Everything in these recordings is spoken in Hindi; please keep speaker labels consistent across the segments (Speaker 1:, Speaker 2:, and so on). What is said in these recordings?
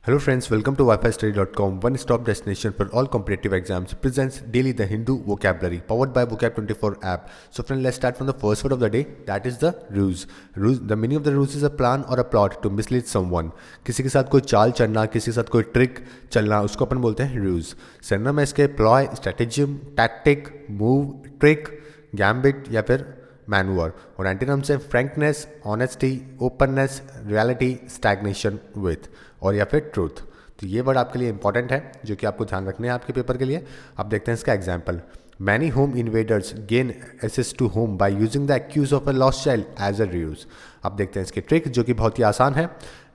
Speaker 1: Hello friends, welcome to wifistudy.com, one-stop destination for all competitive exams. Presents daily the Hindu vocabulary, powered by Vocab24 app. So friends, let's start from the first word of the day. That is the ruse. The meaning of the ruse is a plan or a plot to mislead someone. किसी के साथ कोई चाल चलना, किसी के साथ कोई ट्रिक चलना, उसको अपन बोलते हैं ruse. सिनोनिम है इसके ploy, stratagem, tactic, move, trick, gambit या फिर मैनूवर. और एंटीनम से frankness, honesty, openness, reality, stagnation with और या फिर ट्रूथ. तो ये वर्ड आपके लिए इंपॉर्टेंट है जो कि आपको ध्यान रखने हैं आपके पेपर के लिए. अब देखते हैं इसका example. Many home invaders gain access to home by using the excuse of a lost child as a ruse. अब देखते हैं इसकी ट्रिक जो कि बहुत ही आसान है.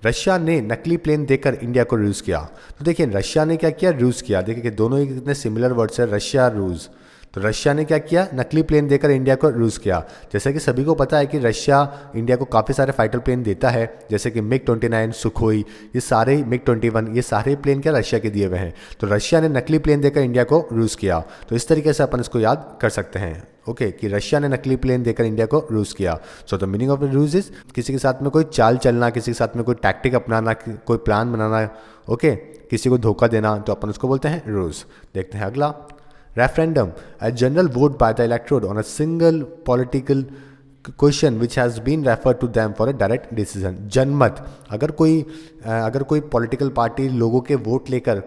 Speaker 1: रशिया ने नकली प्लेन देकर इंडिया को र्यूज किया. तो देखिए रशिया ने क्या किया, र्यूज किया. देखिए कि दोनों ही कितने सिमिलर वर्ड्स है, रशिया, रूज. तो रशिया ने क्या किया, नकली प्लेन देकर इंडिया को र्यूज किया. जैसे कि सभी को पता है कि रशिया इंडिया को काफ़ी सारे फाइटर प्लेन देता है, जैसे कि MiG-29, सुखोई, ये सारे MiG-21, ये सारे प्लेन क्या रशिया के दिए हुए हैं. तो रशिया ने नकली प्लेन देकर इंडिया को र्यूज किया. तो इस तरीके से अपन इसको याद कर सकते हैं. ओके कि रशिया ने नकली प्लेन देकर इंडिया को र्यूज किया. So the meaning of ruse is किसी के साथ में कोई चाल चलना, किसी के साथ में कोई टैक्टिक अपनाना, कोई प्लान बनाना. ओके किसी को धोखा देना, तो अपन उसको बोलते हैं र्यूज. देखते हैं अगला. Referendum, a general vote by the electorate on a single political question which has been referred to them for a direct decision. जनमत, अगर कोई पॉलिटिकल पार्टी लोगों के वोट लेकर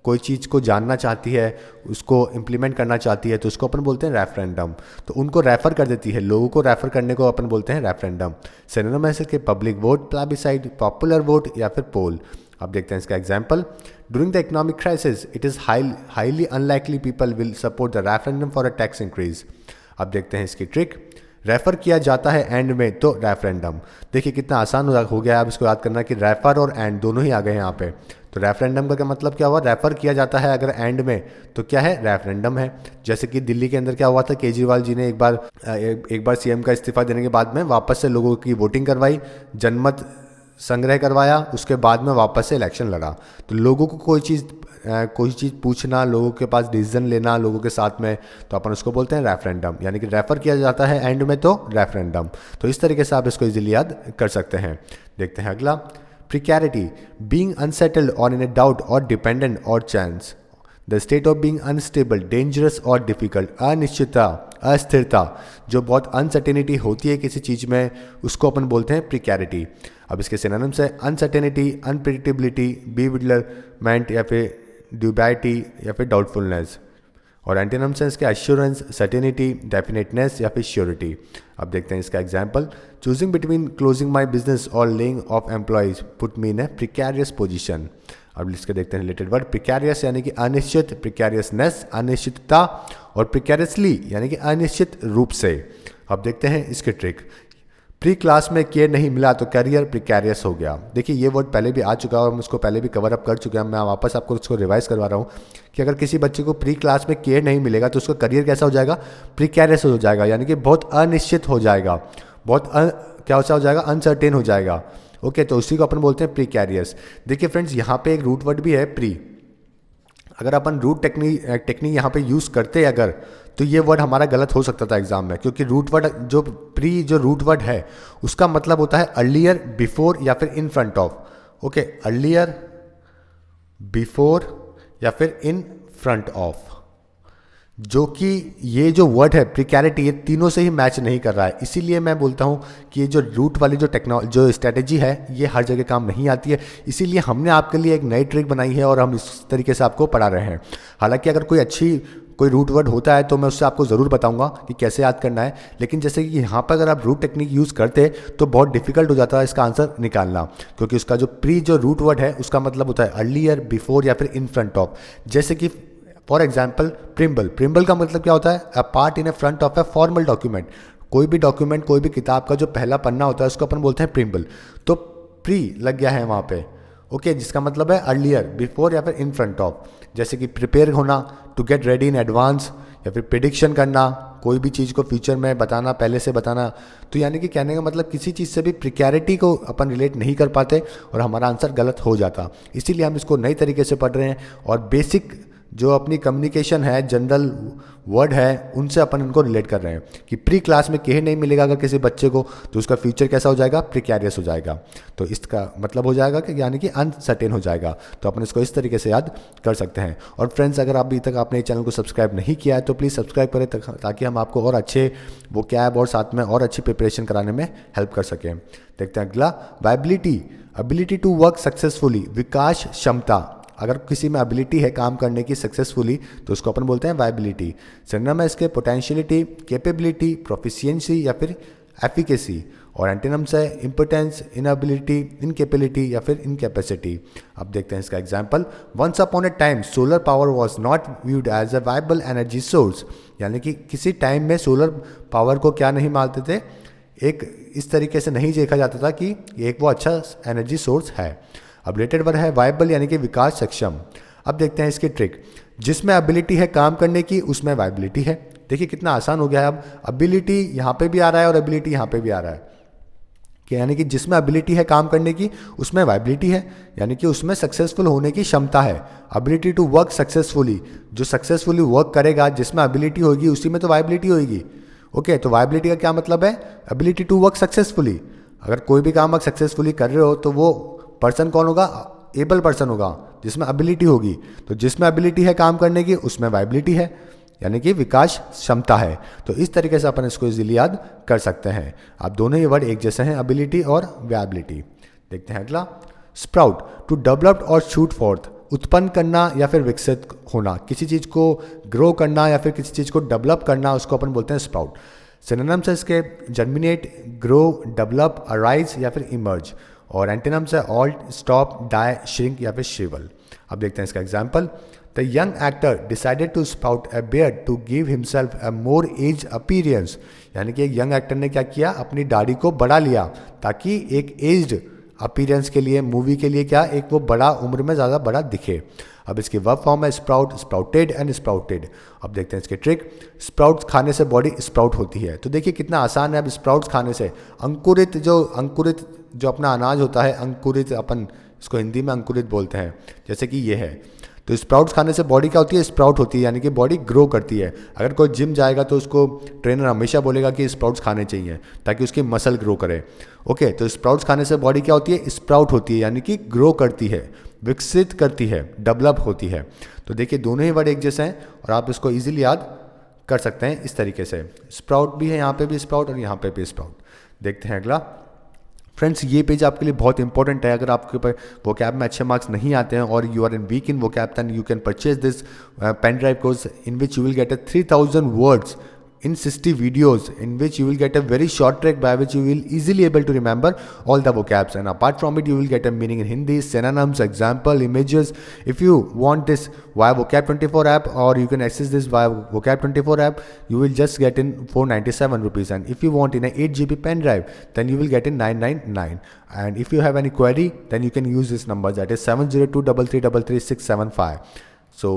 Speaker 1: कोई चीज़ को जानना चाहती है, उसको इम्प्लीमेंट करना चाहती है, तो उसको अपन बोलते हैं रेफरेंडम. तो उनको रेफर कर देती है, लोगों को रेफर करने को अपन बोलते हैं रेफरेंडम. सिनोनिम है इसके public vote, plebiscite, popular vote या फिर पोल. अब देखते हैं इसका example. During the economic crisis it is highly unlikely people will support the referendum for a tax increase. अब देखते हैं इसकी ट्रिक. रेफर किया जाता है एंड में तो रेफरेंडम. देखिए कितना आसान हो गया है अब इसको याद करना कि रेफर और एंड दोनों ही आ गए यहाँ पे. तो रेफरेंडम का क्या मतलब क्या हुआ, रेफर किया जाता है अगर एंड में तो क्या है, रेफरेंडम है. जैसे कि दिल्ली के अंदर क्या हुआ था, केजरीवाल जी ने एक बार सीएम का इस्तीफा देने के बाद में वापस से लोगों की वोटिंग करवाई, जनमत संग्रह करवाया, उसके बाद में वापस से इलेक्शन लड़ा. तो लोगों को कोई चीज़ पूछना, लोगों के पास डिसीजन लेना लोगों के साथ में, तो अपन उसको बोलते हैं रेफरेंडम. यानी कि रेफर किया जाता है एंड में तो रेफरेंडम. तो इस तरीके से आप इसको इजीली याद कर सकते हैं. देखते हैं अगला. प्रिकैरिटी, बीइंग अनसेटल्ड और इन ए डाउट और डिपेंडेंट और chance. The state of being unstable, dangerous और डिफिकल्ट. अनिश्चितता, अस्थिरता, जो बहुत अनसर्टेनिटी होती है किसी चीज़ में, उसको अपन बोलते हैं प्रिकैरिटी. अब इसके सिनोनिम्स है अनसर्टेनिटी, अनप्रेडिक्टेबिलिटी, बीविलरमेंट या फिर ड्यूबिटी या फिर डाउटफुलनेस. और एंटीनम्स है इसके एश्योरेंस, सर्टेनिटी, डेफिनेटनेस या फिर श्योरिटी. अब देखते हैं इसका example. Choosing between closing my business और laying off employees put me in a precarious position. अब इसके देखते हैं रिलेटेड वर्ड. प्रिकैरियस यानी कि अनिश्चित, प्रिकैरियसनेस अनिश्चितता, और प्रिकैरियसली यानी कि अनिश्चित रूप से. अब देखते हैं इसकी ट्रिक. प्री क्लास में केयर नहीं मिला तो करियर प्रिकैरियस हो गया. देखिए ये वर्ड पहले भी आ चुका है और हम उसको पहले भी कवर अप कर चुके हैं. मैं वापस आपको उसको रिवाइज करवा रहा हूँ कि अगर किसी बच्चे को प्री क्लास में केयर नहीं मिलेगा तो उसका करियर कैसा हो जाएगा, प्रिकैरियस हो जाएगा. यानी कि बहुत अनिश्चित हो जाएगा, क्या हो जाएगा, अनसर्टेन हो जाएगा. ओके तो उसी को अपन बोलते हैं प्रिकैरियस. देखिए फ्रेंड्स यहाँ पे एक रूट वर्ड भी है प्री. अगर अपन रूट टेक्निक यहाँ पे यूज़ करते अगर, तो ये वर्ड हमारा गलत हो सकता था एग्जाम में, क्योंकि रूट वर्ड जो रूट वर्ड है उसका मतलब होता है अर्लियर, बिफोर या फिर in front of. Okay earlier, before या फिर इन फ्रंट ऑफ. जो कि ये जो वर्ड है प्रिकैरिटी, ये तीनों से ही मैच नहीं कर रहा है. इसीलिए मैं बोलता हूँ कि ये जो रूट वाली जो स्ट्रेटेजी है ये हर जगह काम नहीं आती है. इसीलिए हमने आपके लिए एक नई ट्रिक बनाई है और हम इस तरीके से आपको पढ़ा रहे हैं. हालांकि अगर कोई रूट वर्ड होता है तो मैं उससे आपको ज़रूर बताऊंगा कि कैसे याद करना है. लेकिन जैसे कि यहाँ पर अगर आप रूट टेक्निक यूज़ करते तो बहुत डिफिकल्ट हो जाता है इसका आंसर निकालना, क्योंकि उसका जो रूट वर्ड है उसका मतलब होता है अर्लियर, बिफोर या फिर इन फ्रंट ऑफ. जैसे कि फॉर एग्जाम्पल प्रिम्बल का मतलब क्या होता है, a part in A front of a formal document. कोई भी डॉक्यूमेंट, कोई भी किताब का जो पहला पन्ना होता है उसको अपन बोलते हैं प्रिम्बल. तो प्री लग गया है वहाँ पे. ओके जिसका मतलब है अर्लियर, बिफोर या फिर इन फ्रंट ऑफ. जैसे कि प्रिपेयर होना, to get ready in advance, या फिर प्रिडिक्शन करना, कोई भी चीज़ को फ्यूचर में बताना, पहले से बताना. तो यानी कि कहने का मतलब किसी चीज़ से भी प्रिकैरिटी को अपन रिलेट नहीं कर पाते और हमारा आंसर गलत हो जाता. इसीलिए हम इसको नई तरीके से पढ़ रहे हैं और बेसिक जो अपनी कम्युनिकेशन है, जनरल वर्ड है, उनसे अपन इनको रिलेट कर रहे हैं कि प्री क्लास में कहीं नहीं मिलेगा अगर किसी बच्चे को, तो उसका फ्यूचर कैसा हो जाएगा, प्रिकैरियस हो जाएगा। तो इसका मतलब हो जाएगा कि यानी कि अनसर्टेन हो जाएगा। तो अपन इसको इस तरीके से याद कर सकते हैं। और फ्रेंड्स, अगर अभी तक आपने चैनल को सब्सक्राइब नहीं किया है तो प्लीज़ सब्सक्राइब करें ताकि हम आपको और अच्छे वोकैब और साथ में और अच्छी प्रिपरेशन कराने में हेल्प कर सकें। देखते हैं अगला, viability, ability to work successfully, विकास क्षमता। अगर किसी में एबिलिटी है काम करने की सक्सेसफुली तो उसको अपन बोलते हैं वायबिलिटी। सिनोनिम है इसके पोटेंशियलिटी, कैपेबिलिटी, प्रोफिशिएंसी या फिर एफिकेसी। और एंटीनम्स है इम्पोर्टेंस, इनएबिलिटी, इनकेपेबिलिटी या फिर इनकेपेसिटी। अब देखते हैं इसका example. Once upon a time solar power was not viewed as a viable energy source, यानी कि किसी टाइम में सोलर पावर को क्या नहीं मानते थे, एक इस तरीके से नहीं देखा जाता था कि एक वो अच्छा एनर्जी सोर्स है। अब रिलेटेड वर्ड है वायबल यानी कि विकास सक्षम। अब देखते हैं इसकी ट्रिक। जिसमें एबिलिटी है काम करने की उसमें वायबिलिटी है। देखिए कितना आसान हो गया है। अब एबिलिटी यहाँ पे भी आ रहा है और एबिलिटी यहाँ पे भी आ रहा है कि यानी कि जिसमें एबिलिटी है काम करने की उसमें वायबिलिटी है, यानी कि उसमें सक्सेसफुल होने की क्षमता है। एबिलिटी टू वर्क सक्सेसफुली, जो सक्सेसफुली वर्क करेगा जिसमें एबिलिटी होगी उसी में तो वायबिलिटी होगी। ओके, तो वायबिलिटी का क्या मतलब है, एबिलिटी टू वर्क सक्सेसफुली। अगर कोई भी काम आप सक्सेसफुली कर रहे हो तो वो पर्सन कौन होगा, एबल पर्सन होगा जिसमें एबिलिटी होगी। तो जिसमें एबिलिटी है काम करने की उसमें वायबिलिटी है, यानी कि विकास क्षमता है। तो इस तरीके से अपन इसको इजीली याद कर सकते हैं। अब दोनों ही वर्ड एक जैसे हैं, एबिलिटी और वायबिलिटी। देखते हैं अगला, स्प्राउट, टू डेवलप और शूट फोर्थ, उत्पन्न करना या फिर विकसित होना। किसी चीज़ को ग्रो करना या फिर किसी चीज़ को डेवलप करना, उसको अपन बोलते हैं स्प्राउट। सिनोनिम्स है इसके जर्मिनेट, ग्रो, डेवलप, अराइज या फिर इमर्ज। और एंटीनम्स है ऑल्ट, स्टॉप, डाई, श्रिंक या फिर श्रिवल। अब देखते हैं इसका example. The young actor decided to spout a beard to give himself a more age appearance, यानी कि एक यंग एक्टर ने क्या किया, अपनी दाढ़ी को बढ़ा लिया ताकि एक एज्ड अपीयरेंस के लिए, मूवी के लिए क्या, एक वो बड़ा उम्र में ज़्यादा बड़ा दिखे। अब इसकी वर्ब फॉर्म है स्प्राउट, स्प्राउटेड एंड स्प्राउटेड। अब देखते हैं इसके ट्रिक। स्प्राउट्स खाने से बॉडी स्प्राउट होती है। तो देखिए कितना आसान है। अब स्प्राउट्स खाने से अंकुरित जो अपना अनाज होता है, अंकुरित, अपन इसको हिंदी में अंकुरित बोलते हैं, जैसे कि ये है। तो स्प्राउट्स खाने से बॉडी क्या होती है, स्प्राउट होती है, यानी कि बॉडी ग्रो करती है। अगर कोई जिम जाएगा तो उसको ट्रेनर हमेशा बोलेगा कि स्प्राउट्स खाने चाहिए ताकि उसकी मसल ग्रो करे। ओके, तो स्प्राउट्स खाने से बॉडी क्या होती है, स्प्राउट होती है, यानी कि ग्रो करती है, विकसित करती है, डेवलप होती है। तो देखिए दोनों ही वर्ड एक जैसे हैं और आप इसको ईजिली याद कर सकते हैं इस तरीके से। स्प्राउट भी है, यहाँ पे भी स्प्राउट और यहाँ पे भी स्प्राउट। देखते हैं अगला। फ्रेंड्स, ये पेज आपके लिए बहुत इंपॉर्टेंट है। अगर आपके ऊपर वोकैब में अच्छे मार्क्स नहीं आते हैं और you are in weak in vocab, then you can purchase this pen drive course in which you will get 3000 words in 60 videos in which you will get a very short trick by which you will easily able to remember all the vocabs, and apart from it you will get a meaning in Hindi, synonyms, example, images. If you want this via vocab 24 app, or you can access this via vocab 24 app, you will just get in 497 rupees, and if you want in a 8 GB pen drive, then you will get in 999. And if you have any query, then you can use this number, that is 7023333675. So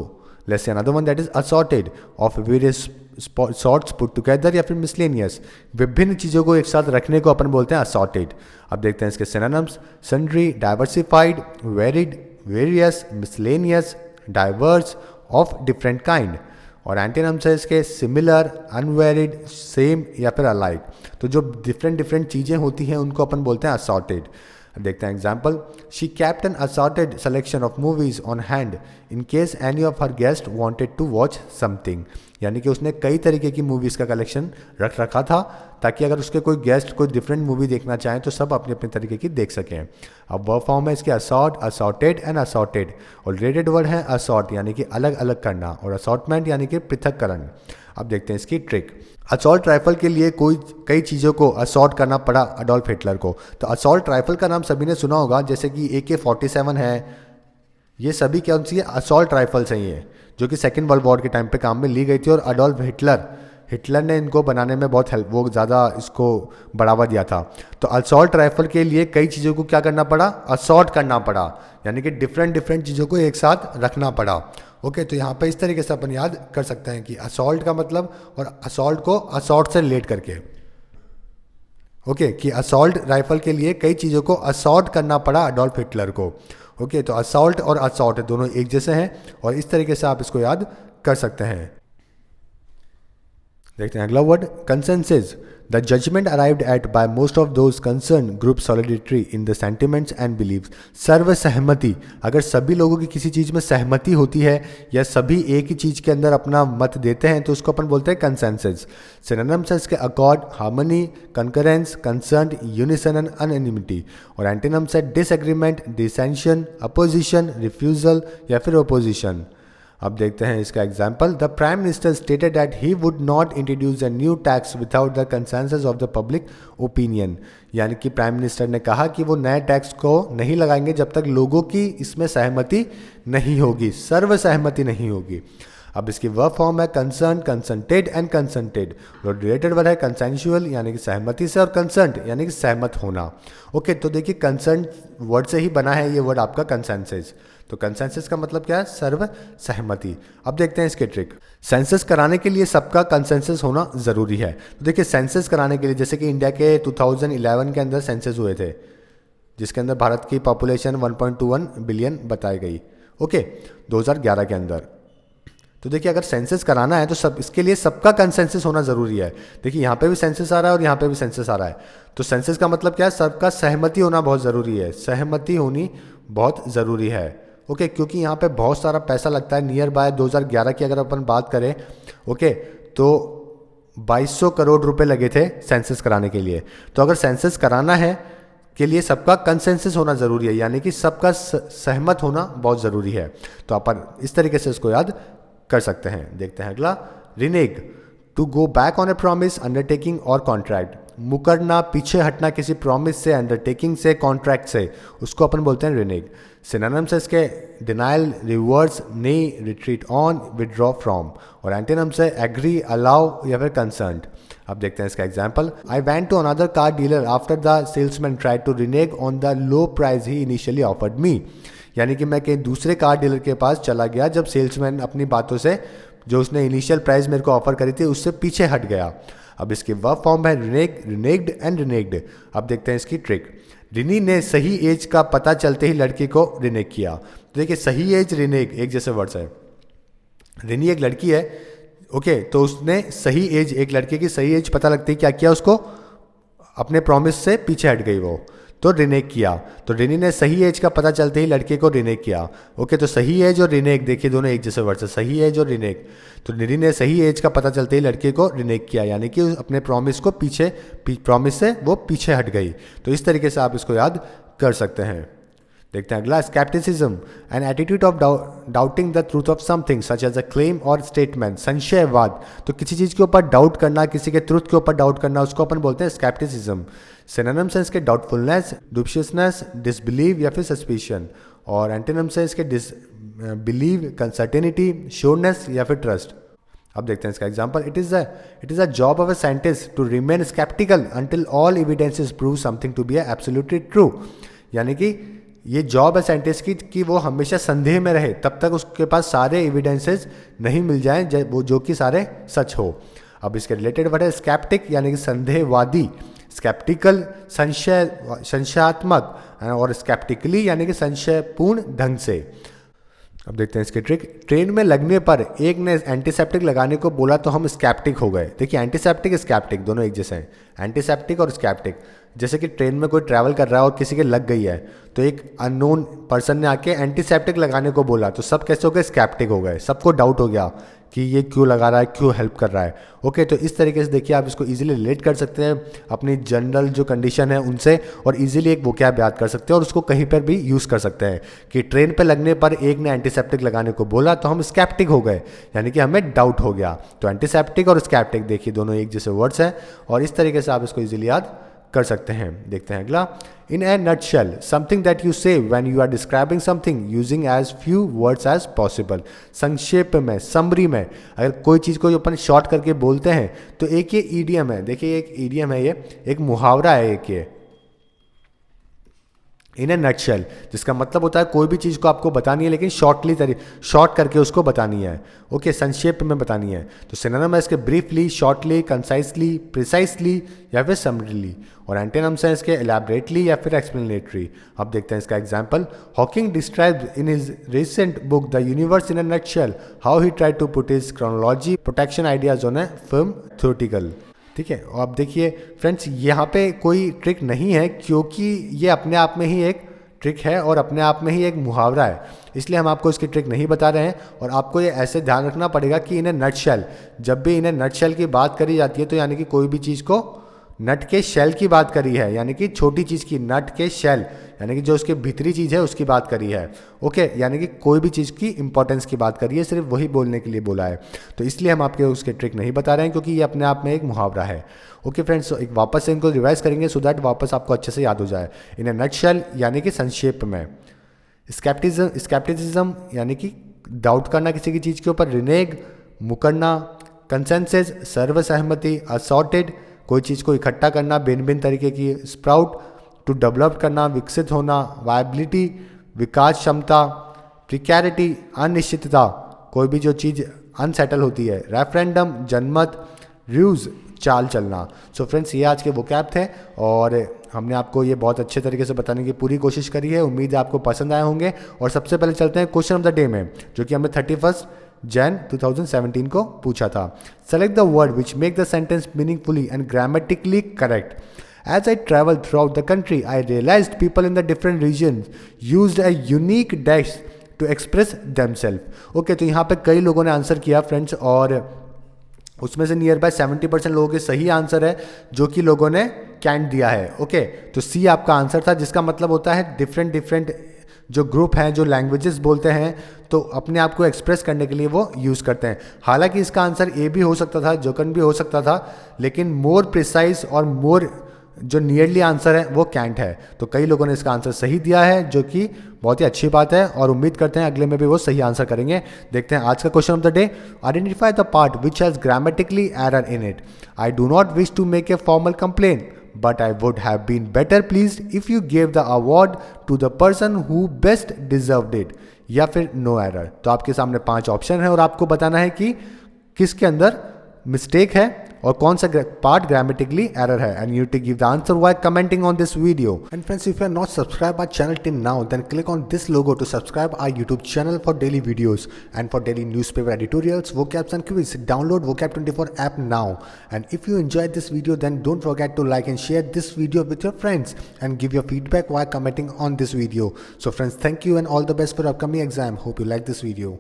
Speaker 1: let's say another one, that is assorted of various sorts put together या फिर miscellaneous, विभिन्न चीज़ों को एक साथ रखने को अपन बोलते हैं assorted। अब देखते हैं इसके synonyms, sundry, diversified, varied, various, miscellaneous, diverse, of different kind। और एंटीनम्स है इसके similar, unvaried, same या फिर alike। तो जो डिफरेंट चीज़ें होती हैं उनको अपन बोलते हैं assorted। देखते हैं example. She kept an assorted selection of movies on hand in case any of her guests wanted to watch something, यानी कि उसने कई तरीके की मूवीज़ का कलेक्शन रख रखा था ताकि अगर उसके कोई गेस्ट कोई डिफरेंट मूवी देखना चाहें तो सब अपने अपने तरीके की देख सकें। अब वर्ब फॉर्म है इसके असॉर्ट, असॉर्टेड एंड असॉर्टेड। और रिलेटेड वर्ड है असॉर्ट यानी कि अलग अलग करना, और असॉर्टमेंट यानी कि पृथककरण। अब देखते हैं इसकी ट्रिक। असॉल्ट राइफल के लिए कई चीज़ों को असॉर्ट करना पड़ा अडोल्फ हिटलर को। तो असॉल्ट राइफल का नाम सभी ने सुना होगा, जैसे कि AK-47 है, ये सभी कौन सी है, असॉल्ट राइफल्स हैं ये, जो कि सेकेंड वर्ल्ड वॉर के टाइम पे काम में ली गई थी। और अडोल्फ हिटलर ने इनको बनाने में बहुत हेल्प, वो ज़्यादा इसको बढ़ावा दिया था। तो असॉल्ट राइफल के लिए कई चीज़ों को क्या करना पड़ा, असॉर्ट करना पड़ा, यानी कि डिफरेंट चीज़ों को एक साथ रखना पड़ा। ओके, तो यहाँ पे इस तरीके से अपन याद कर सकते हैं कि असॉल्ट का मतलब, और असॉल्ट को असॉर्ट से रिलेट करके। ओके, कि असॉल्ट राइफल के लिए कई चीज़ों को असॉर्ट करना पड़ा अडोल्फ हिटलर को। ओके, तो असॉल्ट और असॉल्ट दोनों एक जैसे हैं और इस तरीके से आप इसको याद कर सकते हैं। देखते हैं अगला word, consensus. The judgement arrived at by most of those concern group solidarity in the sentiments and beliefs. सर्व सहमति, अगर सभी लोगों की किसी चीज़ में सहमति होती है या सभी एक ही चीज़ के अंदर अपना मत देते हैं तो उसको अपन बोलते हैं कंसेंसस। सिनोनिम्स है इसके accord, harmony, concurrence, concern, unison and unanimity. और एंटीनम्स है डिसएग्रीमेंट, डिसेंशन, अपोजिशन, रिफ्यूजल या फिर ओपोजिशन। अब देखते हैं इसका example. The prime minister stated that he would not introduce a new tax without the consensus of the public opinion. यानी कि प्राइम मिनिस्टर ने कहा कि वो नए टैक्स को नहीं लगाएंगे जब तक लोगों की इसमें सहमति नहीं होगी, सर्व सहमति नहीं होगी। अब इसकी वर्ब फॉर्म है कंसर्न, कंसंटेड एंड कंसंटेड। और रिलेटेड वर्ड है कंसेंशुअल यानी कि सहमति से, और कंसर्न यानी कि सहमत होना। ओके, तो देखिए कंसर्न वर्ड से ही बना है ये वर्ड आपका कंसेंसस। तो कंसेंसस का मतलब क्या है? सर्व सहमति। अब देखते हैं इसके ट्रिक। सेंसस कराने के लिए सबका कंसेंसस होना जरूरी है। तो देखिए सेंसस कराने के लिए, जैसे कि इंडिया के 2011 के अंदर सेंसस हुए थे जिसके अंदर भारत की पॉपुलेशन 1.21 बिलियन बताई गई। ओके, 2011 के अंदर। तो देखिए अगर सेंसस कराना है तो सब इसके लिए सबका कंसेंसस होना जरूरी है। देखिए यहाँ पे भी सेंसस आ रहा है और यहाँ पे भी सेंसस आ रहा है। तो सेंसस का मतलब क्या है? सबका सहमति होना बहुत ज़रूरी है, सहमति होनी बहुत ज़रूरी है। ओके, क्योंकि यहाँ पे बहुत सारा पैसा लगता है। नियर बाय 2011 की अगर अपन बात करें, ओके, तो 2200 करोड़ रुपए लगे थे सेंसस कराने के लिए। तो अगर सेंसस कराना है के लिए सबका कंसेंसस होना जरूरी है, यानी कि सबका सहमत होना बहुत ज़रूरी है। तो अपन इस तरीके से इसको याद कर सकते हैं। देखते हैं अगला, renege, to go back on a promise, undertaking और कॉन्ट्रैक्ट। मुकरना, पीछे हटना किसी प्रॉमिस से, अंडरटेकिंग से, कॉन्ट्रैक्ट से, उसको अपन बोलते हैं रिनेग। सिनोनिम्स है इसके denial, reverse, knee, retreat on, withdraw from. और एंटीनम्स है एग्री, अलाउ या फिर कंसर्न्ड। अब देखते हैं इसका example. I went to another car dealer after the salesman tried to renege on the low price he initially offered me. यानी कि मैं कहीं दूसरे कार डीलर के पास चला गया जब सेल्समैन अपनी बातों से, जो उसने इनिशियल प्राइस मेरे को ऑफर करी थी, उससे पीछे हट गया। अब इसकी वर्ब फॉर्म है रिनेग, रिनेग्ड एंड रिनेग्ड। अब देखते हैं इसकी ट्रिक। रिनी ने सही एज का पता चलते ही लड़की को रिनेग किया। तो देखिए सही एज, रिनेग एक जैसे वर्ड्स है। रिनी एक लड़की है, ओके, तो उसने सही एज, एक लड़के की सही एज पता लगते ही क्या किया? उसको अपने प्रॉमिस से पीछे हट गई वो, तो रिनेग किया। तो रिनी ने सही एज का पता चलते ही लड़के को रिनेग किया। ओके, तो सही एज और रिनेग देखिए दोनों एक जैसे वर्ड है, सही एज और रिनेग। तो रिनी ने सही एज का पता चलते ही लड़के को रिनेग किया, यानी कि अपने प्रॉमिस को प्रॉमिस से वो पीछे हट गई। तो इस तरीके से आप इसको याद कर सकते हैं। देखते हैं अगला, scepticism, an attitude of doubting the truth of something such as a claim और स्टेटमेंट। संशयवाद, तो किसी चीज़ के ऊपर डाउट करना, किसी के ट्रूथ के ऊपर डाउट करना, उसको अपन बोलते हैं स्केप्टिसिज्म। सिनोनिम्स है इसके डाउटफुलनेस, डुबिशियसनेस, डिसबिलीव या फिर सस्पिशन। और एंटीनम्स है इसके डिसबिलीव, सर्टेनिटी, श्योरनेस या फिर ट्रस्ट। अब देखते हैं इसका example. It is a job of a scientist to remain sceptical until all evidences prove something to be absolutely true. यानी कि ये जॉब है साइंटिस्ट की कि वो हमेशा संदेह में रहे तब तक उसके पास सारे एविडेंसेस नहीं मिल जाएं वो जो कि सारे सच हो। अब इसके रिलेटेड वर्ड है स्केप्टिक यानी कि संदेहवादी, स्केप्टिकल संशयात्मक, और स्केप्टिकली यानी कि संशयपूर्ण ढंग से। अब देखते हैं इसके ट्रिक। ट्रेन में लगने पर एक ने एंटीसेप्टिक लगाने को बोला तो हम स्केप्टिक हो गए। देखिए एंटीसेप्टिक स्केप्टिक दोनों एक जैसे हैं, एंटीसेप्टिक और स्केप्टिक। जैसे कि ट्रेन में कोई ट्रैवल कर रहा है और किसी के लग गई है तो एक अननोन पर्सन ने आके एंटीसेप्टिक लगाने को बोला तो सब कैसे हो गए? स्केप्टिक हो गए, सबको डाउट हो गया कि ये क्यों लगा रहा है, क्यों हेल्प कर रहा है। ओके, तो इस तरीके से देखिए आप इसको इजीली रिलेट कर सकते हैं अपनी जनरल जो कंडीशन है उनसे, और इजीली एक वोकैब याद कर सकते हैं और उसको कहीं पर भी यूज़ कर सकते हैं कि ट्रेन पे लगने पर एक ने एंटीसेप्टिक लगाने को बोला तो हम स्केप्टिक हो गए, यानी कि हमें डाउट हो गया। तो एंटीसेप्टिक और स्केप्टिक देखिए दोनों एक जैसे वर्ड्स हैं और इस तरीके से आप इसको इजीली याद कर सकते हैं। देखते हैं अगला। In a nutshell, something that you say when you are describing something using as few words as possible. संक्षेप में, समरी में, अगर कोई चीज़ को अपन शॉर्ट करके बोलते हैं तो एक ये ईडियम है। देखिए एक ईडियम है, ये एक मुहावरा है, एक ये इन ए नटशेल, जिसका मतलब होता है कोई भी चीज़ को आपको बतानी है लेकिन शॉर्ट करके उसको बतानी है, ओके, संक्षेप में बतानी है। तो सिनोनिम है इसके ब्रीफली, शॉर्टली, कंसाइसली, प्रिसाइसली या फिर समरीली। और एंटोनिम्स हैं इसके एलैबोरेटली या फिर एक्सप्लेनेटरी। अब देखते हैं इसका example. Hawking describes in his recent book the universe in a nutshell how he tried to put his chronology protection ideas on a film theoretical. ठीक है, और अब देखिए फ्रेंड्स, यहाँ पे कोई ट्रिक नहीं है क्योंकि ये अपने आप में ही एक ट्रिक है और अपने आप में ही एक मुहावरा है, इसलिए हम आपको इसकी ट्रिक नहीं बता रहे हैं। और आपको ये ऐसे ध्यान रखना पड़ेगा कि इन्हें नटशेल, जब भी इन्हें नटशेल की बात करी जाती है तो यानी कि कोई भी चीज़ को नट के शेल की बात करी है, यानी कि छोटी चीज़ की, नट के शेल यानी कि जो उसके भीतरी चीज़ है उसकी बात करी है, ओके, यानी कि कोई भी चीज़ की इंपॉर्टेंस की बात करी है, सिर्फ वही बोलने के लिए बोला है। तो इसलिए हम आपके उसके ट्रिक नहीं बता रहे हैं क्योंकि ये अपने आप में एक मुहावरा है। ओके फ्रेंड्स, एक वापस से इनको रिवाइज करेंगे सो दैट वापस आपको अच्छे से याद हो जाए। इन ए नटशेल यानी कि संक्षेप में। स्केप्टिसिज्म यानी कि डाउट करना किसी की चीज़ के ऊपर। रिनेग मुकरना। कंसेंसस सर्वसहमति। असॉर्टेड कोई चीज़ को इकट्ठा करना भिन्न भिन्न तरीके की। स्प्राउट टू डेवलप करना, विकसित होना। वायबिलिटी विकास क्षमता। प्रिकैरिटी अनिश्चितता, कोई भी जो चीज़ अनसेटल होती है। रेफरेंडम जनमत। रूज चाल चलना। सो फ्रेंड्स, ये आज के वोकैब थे और हमने आपको ये बहुत अच्छे तरीके से बताने की पूरी कोशिश करी है। उम्मीद है आपको पसंद आए होंगे। और सबसे पहले चलते हैं क्वेश्चन ऑफ द डे में, जो कि हमने 31 जैन 2017 को पूछा था। Select the word which make the sentence meaningfully and grammatically correct. As I traveled throughout the country, I realized people in the different regions used a unique dash to express themselves. Okay, तो यहाँ पे कई लोगों ने आंसर किया फ्रेंड्स, और उसमें से नियर बाय 70% लोगों के सही आंसर है, जो कि लोगों ने कैंट दिया है। ओके, तो सी आपका आंसर था, जिसका मतलब होता है डिफरेंट जो ग्रुप हैं, जो लैंग्वेजेस बोलते हैं, तो अपने आप को एक्सप्रेस करने के लिए वो यूज़ करते हैं। हालांकि इसका आंसर ए भी हो सकता था, जोकन भी हो सकता था, लेकिन मोर प्रिसाइज और मोर जो नियरली आंसर है वो कैंट है। तो कई लोगों ने इसका आंसर सही दिया है, जो कि बहुत ही अच्छी बात है, और उम्मीद करते हैं अगले में भी वो सही आंसर करेंगे। देखते हैं आज का question of the day. Identify the part which has grammatically error in it. I do not wish to make a formal complain, but I would have been better pleased if you gave the award to the person who best deserved it। या फिर नो एरर। तो आपके सामने 5 ऑप्शन है और आपको बताना है कि किसके अंदर मिस्टेक है और कौन सा पार्ट ग्रामेटिकली एरर है, and you to give the answer by commenting on this video. And friends, if you are not subscribe our channel till now, then click on this logo to subscribe our YouTube channel for daily videos and for daily newspaper editorials, vocabs and quiz. Download vocab24 app now. And if you enjoyed this video, then don't forget to like and share this video with your friends and give your feedback while commenting on this video. So friends, thank you and all the best for upcoming exam. Hope you like this video.